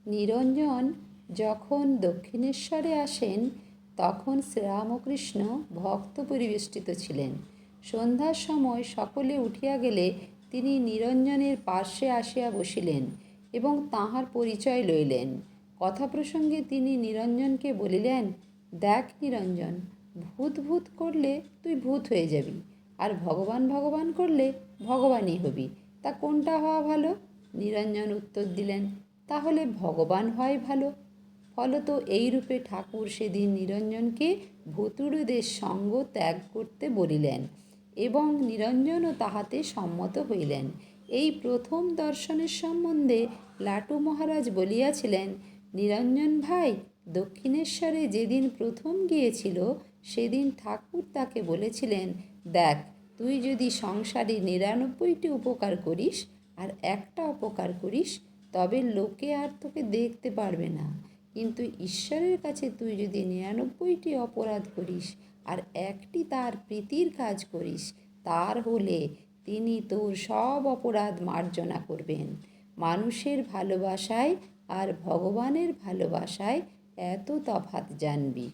নিরঞ্জন যখন দক্ষিণেশ্বরে আসেন তখন শ্রীরামকৃষ্ণ ভক্ত পরিবেষ্টিত ছিলেন। সন্ধ্যার সময় সকলে উঠিয়া গেলে তিনি নিরঞ্জনের পার্শ্বে আসিয়া বসিলেন এবং তাঁহার পরিচয় লইলেন। কথা প্রসঙ্গে তিনি নিরঞ্জনকে বলিলেন, দেখ নিরঞ্জন, ভূত ভূত করলে তুই ভূত হয়ে যাবি, আর ভগবান ভগবান করলে ভগবানই হবি, তা কোনটা হওয়া ভালো? নিরঞ্জন উত্তর দিলেন, তাহলে ভগবান হওয়াই ভালো। ফলত এইরূপে ঠাকুর সেদিন নিরঞ্জনকে ভূতুড়েদের সঙ্গ ত্যাগ করতে বলিলেন এবং নিরঞ্জনও তাহাতে সম্মত হইলেন। এই প্রথম দর্শনের সম্বন্ধে লাটু মহারাজ বলিয়াছিলেন, নিরঞ্জন ভাই দক্ষিণেশ্বরে যেদিন প্রথম গিয়েছিল সেদিন ঠাকুর তাকে বলেছিলেন, দেখ, তুই যদি সংসারে ৯৯টি উপকার করিস আর একটা অপকার করিস তবে লোকে আর তোকে দেখতে পারবে না, কিন্তু ঈশ্বরের কাছে তুই যদি ৯৯টি অপরাধ করিস আর একটি তার প্রীতির কাজ করিস, তার হলে তিনি তোর সব অপরাধ মার্জনা করবেন। মানুষের ভালোবাসায় আর ভগবানের ভালোবাসায় এত তফাৎ জানবি।